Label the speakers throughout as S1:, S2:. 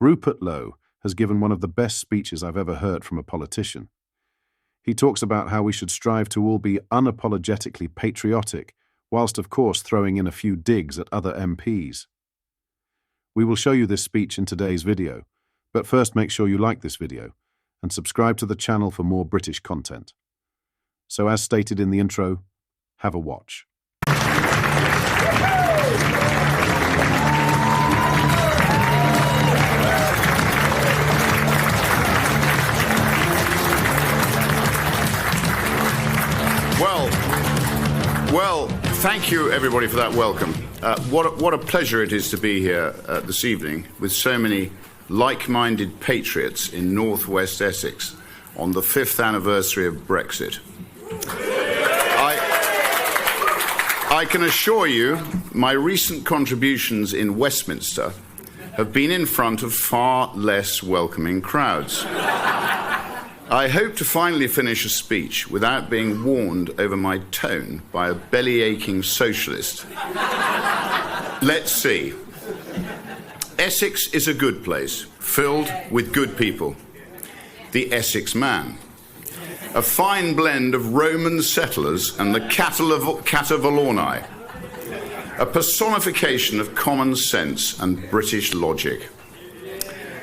S1: Rupert Lowe has given one of the best speeches I've ever heard from a politician. He talks about how we should strive to all be unapologetically patriotic, whilst of course throwing in a few digs at other MPs. We will show you this speech in today's video, but first make sure you like this video and subscribe to the channel for more British content. So as stated in the intro, have a watch.
S2: Well, thank you everybody for that welcome. What a pleasure it is to be here this evening with so many like-minded patriots in northwest Essex on the 5th anniversary of Brexit. I can assure you my recent contributions in Westminster have been in front of far less welcoming crowds. I hope to finally finish a speech without being warned over my tone by a belly-aching socialist. Let's see. Essex is a good place, filled with good people. The Essex man. A fine blend of Roman settlers and the Cata Vallorni. A personification of common sense and British logic.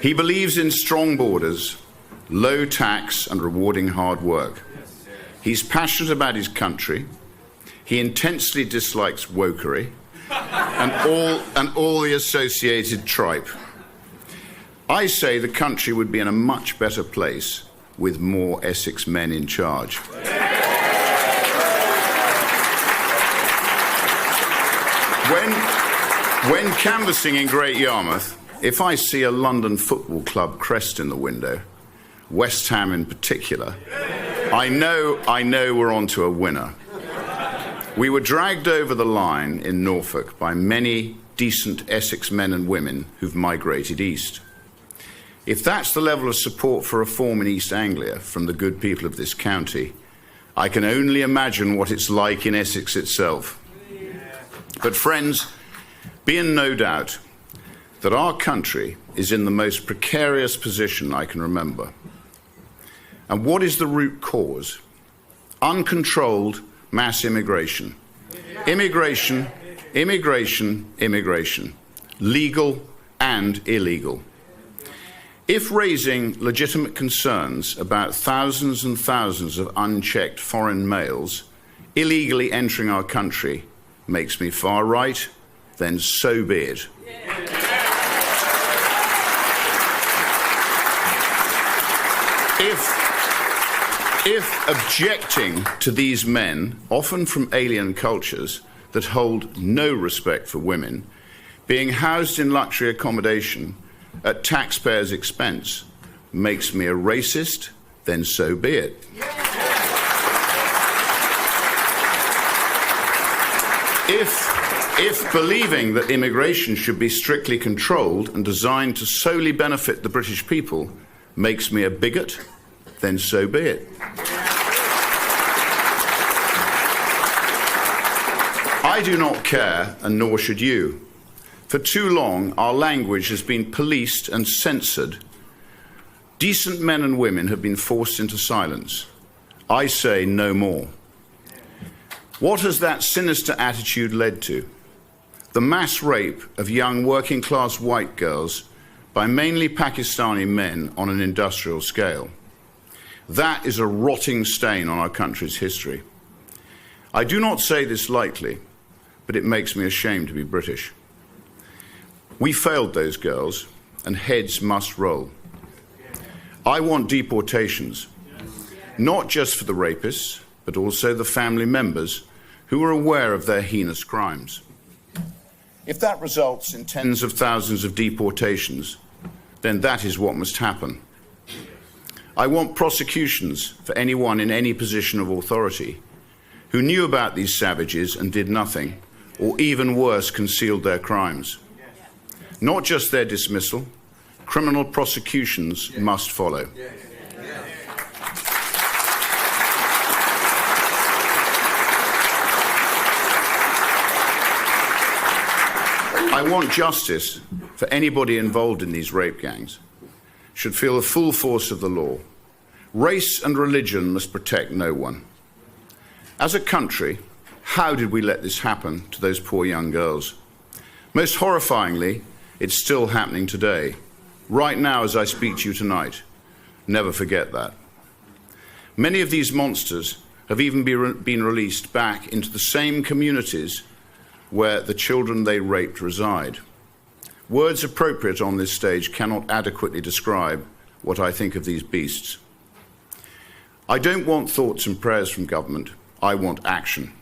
S2: He believes in strong borders, low tax and rewarding hard work. He's passionate about his country. He intensely dislikes wokery and all the associated tripe. I say the country would be in a much better place with more Essex men in charge. When canvassing in Great Yarmouth, if I see a London Football Club crest in the window, West Ham in particular, I know we're on to a winner. We were dragged over the line in Norfolk by many decent Essex men and women who've migrated east. If that's the level of support for reform in East Anglia from the good people of this county, I can only imagine what it's like in Essex itself. But friends, be in no doubt that our country is in the most precarious position I can remember. And what is the root cause? Uncontrolled mass immigration. Immigration, immigration, immigration. Legal and illegal. If raising legitimate concerns about thousands and thousands of unchecked foreign males illegally entering our country makes me far right, then so be it. If objecting to these men, often from alien cultures that hold no respect for women, being housed in luxury accommodation at taxpayers' expense makes me a racist, then so be it. If believing that immigration should be strictly controlled and designed to solely benefit the British people makes me a bigot, then so be it. I do not care, and nor should you. For too long, our language has been policed and censored. Decent men and women have been forced into silence. I say no more. What has that sinister attitude led to? The mass rape of young working-class white girls by mainly Pakistani men on an industrial scale. That is a rotting stain on our country's history. I do not say this lightly, but it makes me ashamed to be British. We failed those girls, and heads must roll. I want deportations, not just for the rapists, but also the family members who are aware of their heinous crimes. If that results in tens of thousands of deportations, then that is what must happen. I want prosecutions for anyone in any position of authority who knew about these savages and did nothing, or even worse, concealed their crimes. Not just their dismissal, criminal prosecutions must follow. I I want justice for anybody involved in these rape gangs, should feel the full force of the law. Race and religion must protect no one. As a country, how did we let this happen to those poor young girls? Most horrifyingly, it's still happening today, right now as I speak to you tonight. Never forget that. Many of these monsters have even been released back into the same communities where the children they raped reside. Words appropriate on this stage cannot adequately describe what I think of these beasts. I don't want thoughts and prayers from government. I want action.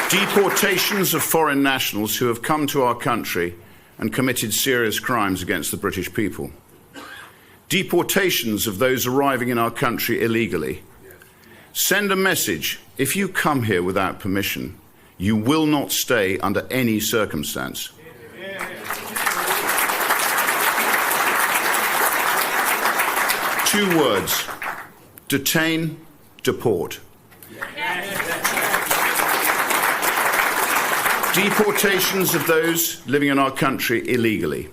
S2: Deportations of foreign nationals who have come to our country and committed serious crimes against the British people. Deportations of those arriving in our country illegally. Send a message: if you come here without permission, you will not stay under any circumstance. Two words: detain, deport. Deportations of those living in our country illegally.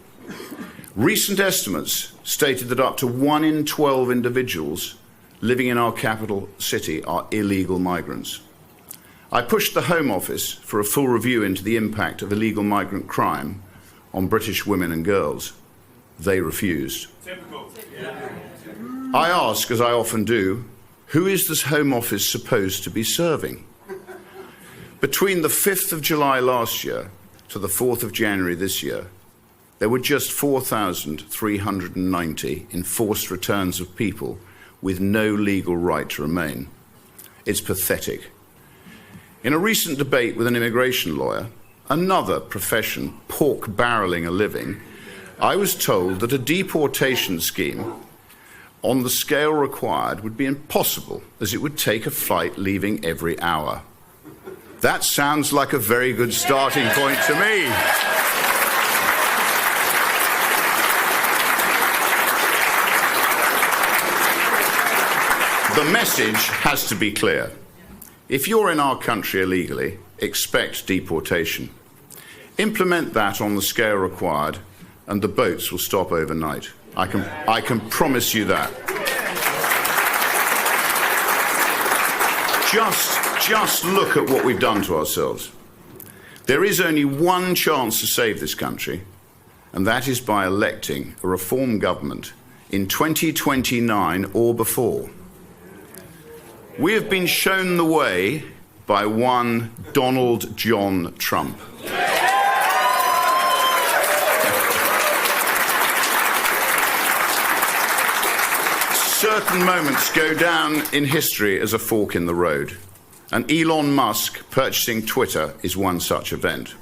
S2: Recent estimates stated that up to 1 in 12 individuals living in our capital city are illegal migrants. I pushed the Home Office for a full review into the impact of illegal migrant crime on British women and girls. They refused. I ask, as I often do, who is this Home Office supposed to be serving? Between the 5th of July last year to the 4th of January this year, there were just 4,390 enforced returns of people with no legal right to remain. It's pathetic. In a recent debate with an immigration lawyer, another profession pork-barreling a living, I was told that a deportation scheme on the scale required would be impossible, as it would take a flight leaving every hour. That sounds like a very good starting point to me. The message has to be clear. If you're in our country illegally, expect deportation. Implement that on the scale required, and the boats will stop overnight. I can promise you that. Just look at what we've done to ourselves. There is only one chance to save this country, and that is by electing a reform government in 2029 or before. We have been shown the way by one Donald John Trump. Certain moments go down in history as a fork in the road, and Elon Musk purchasing Twitter is one such event.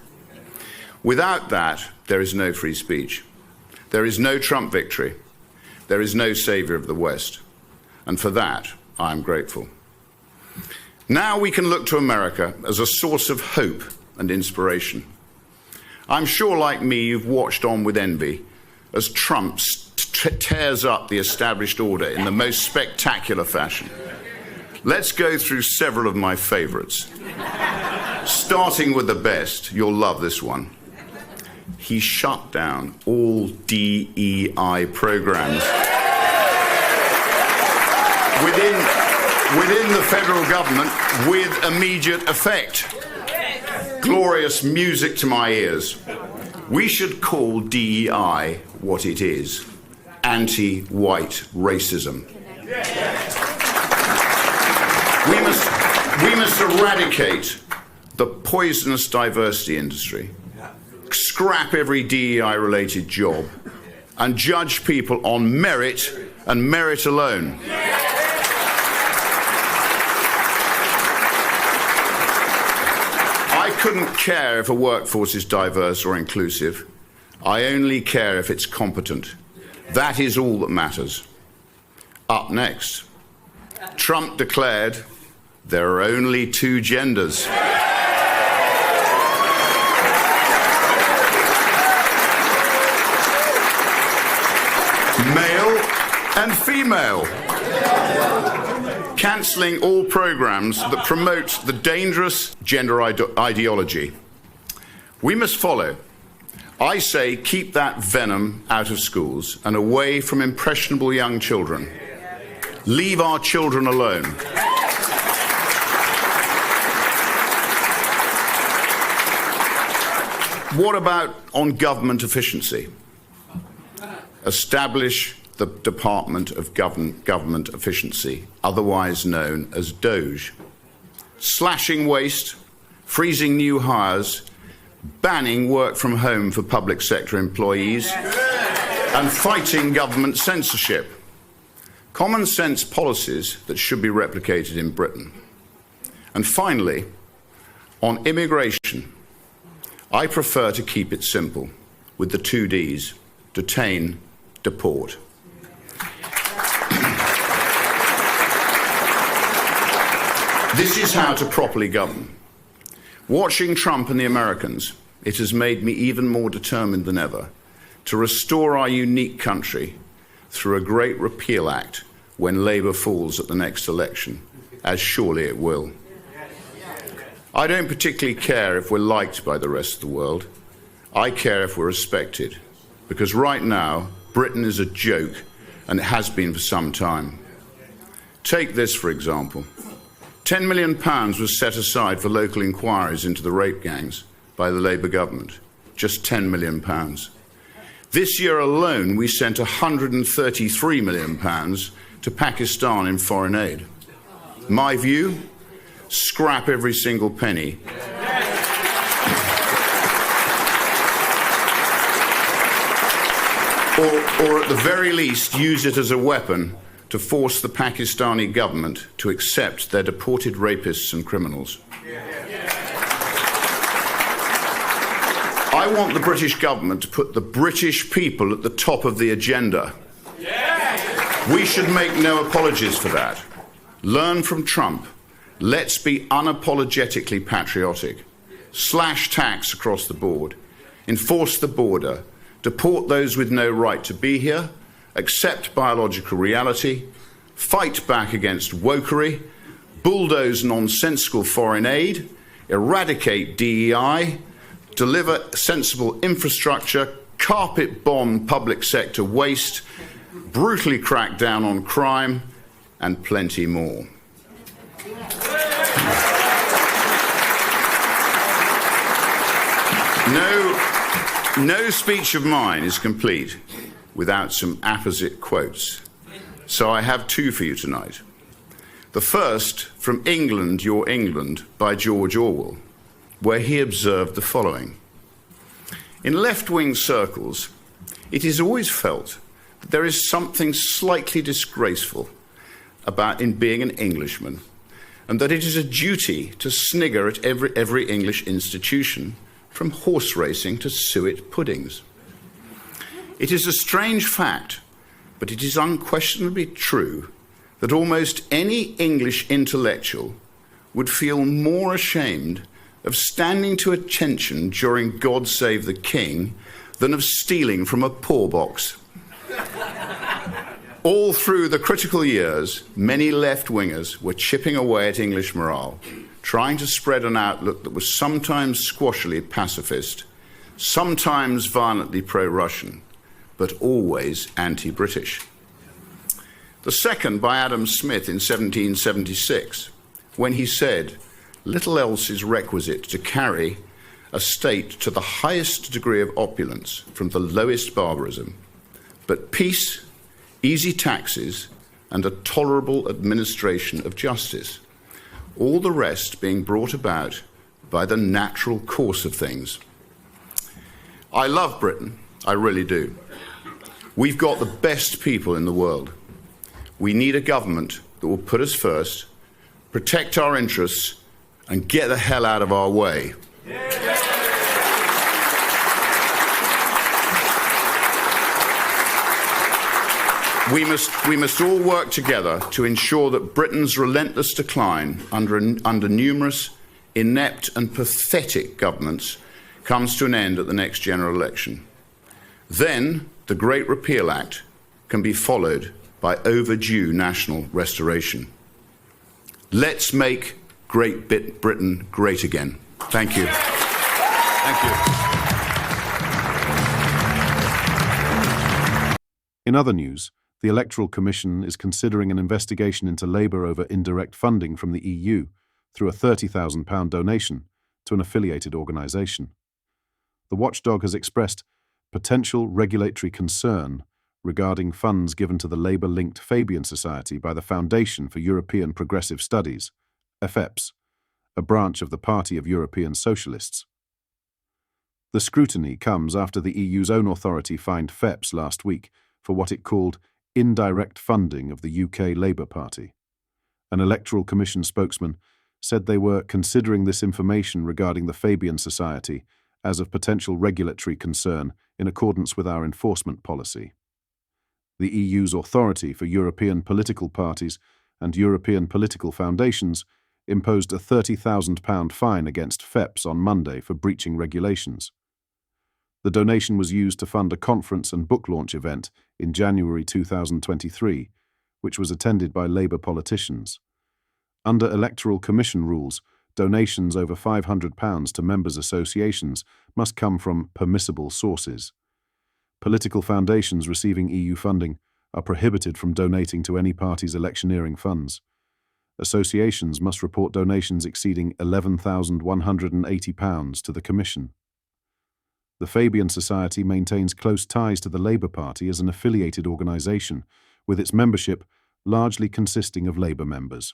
S2: Without that, there is no free speech. There is no Trump victory. There is no savior of the West. And for that, I am grateful. Now we can look to America as a source of hope and inspiration. I'm sure, like me, you've watched on with envy as Trump tears up the established order in the most spectacular fashion. Let's go through several of my favorites. Starting with the best, you'll love this one. He shut down all DEI programs within the federal government with immediate effect. Glorious music to my ears. We should call DEI what it is: anti-white racism. We must eradicate the poisonous diversity industry, scrap every DEI-related job, and judge people on merit and merit alone. I couldn't care if a workforce is diverse or inclusive. I only care if it's competent. That is all that matters. Up next, Trump declared there are only two genders. Male and female. cancelling all programmes that promote the dangerous gender ideology. We must follow. I say keep that venom out of schools and away from impressionable young children. Leave our children alone. What about on government efficiency? Establish the Department of Government Efficiency, otherwise known as DOGE. Slashing waste, freezing new hires, banning work from home for public sector employees, and fighting government censorship. Common sense policies that should be replicated in Britain. And finally, on immigration, I prefer to keep it simple with the 2 Ds: detain, deport. This is how to properly govern. Watching Trump and the Americans, it has made me even more determined than ever to restore our unique country through a great repeal act when Labour falls at the next election, as surely it will. I don't particularly care if we're liked by the rest of the world. I care if we're respected, because right now, Britain is a joke, and it has been for some time. Take this, for example. £10 million was set aside for local inquiries into the rape gangs by the Labour government. Just £10 million. This year alone, we sent £133 million to Pakistan in foreign aid. My view? Scrap every single penny. Or at the very least, use it as a weapon to force the Pakistani government to accept their deported rapists and criminals. I want the British government to put the British people at the top of the agenda. We should make no apologies for that. Learn from Trump. Let's be unapologetically patriotic. Slash tax across the board. Enforce the border. Deport those with no right to be here. Accept biological reality. Fight back against wokery. Bulldoze nonsensical foreign aid. Eradicate DEI. Deliver sensible infrastructure. Carpet bomb public sector waste. Brutally crack down on crime. And plenty more. No speech of mine is complete without some apposite quotes. So I have two for you tonight. The first from England, Your England by George Orwell, where he observed the following. In left-wing circles, it is always felt that there is something slightly disgraceful about in being an Englishman, and that it is a duty to snigger at every English institution, from horse racing to suet puddings. It is a strange fact, but it is unquestionably true, that almost any English intellectual would feel more ashamed of standing to attention during God Save the King than of stealing from a poor box. All through the critical years, many left-wingers were chipping away at English morale, trying to spread an outlook that was sometimes squashily pacifist, sometimes violently pro-Russian, but always anti-British. The second by Adam Smith in 1776, when he said, "Little else is requisite to carry a state to the highest degree of opulence from the lowest barbarism, but peace, easy taxes, and a tolerable administration of justice, all the rest being brought about by the natural course of things." I love Britain, I really do. We've got the best people in the world. We need a government that will put us first, protect our interests, and get the hell out of our way. We must all work together to ensure that Britain's relentless decline under numerous inept and pathetic governments comes to an end at the next general election. Then the Great Repeal Act can be followed by overdue national restoration. Let's make Great Britain great again. Thank you. Thank you.
S1: In other news, the Electoral Commission is considering an investigation into Labour over indirect funding from the EU through a £30,000 donation to an affiliated organisation. The watchdog has expressed potential regulatory concern regarding funds given to the Labour-linked Fabian Society by the Foundation for European Progressive Studies, FEPS, a branch of the Party of European Socialists. The scrutiny comes after the EU's own authority fined FEPS last week for what it called indirect funding of the UK Labour Party. An Electoral Commission spokesman said they were considering this information regarding the Fabian Society as of potential regulatory concern in accordance with our enforcement policy. The EU's authority for European political parties and European political foundations imposed a £30,000 fine against FEPS on Monday for breaching regulations. The donation was used to fund a conference and book launch event in January 2023, which was attended by Labour politicians. Under Electoral Commission rules, donations over £500 to members' associations must come from permissible sources. Political foundations receiving EU funding are prohibited from donating to any party's electioneering funds. Associations must report donations exceeding £11,180 to the Commission. The Fabian Society maintains close ties to the Labour Party as an affiliated organisation, with its membership largely consisting of Labour members.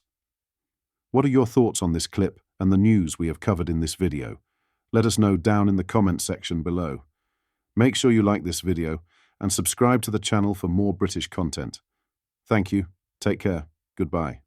S1: What are your thoughts on this clip and the news we have covered in this video? Let us know down in the comment section below. Make sure you like this video and subscribe to the channel for more British content. Thank you, take care, goodbye.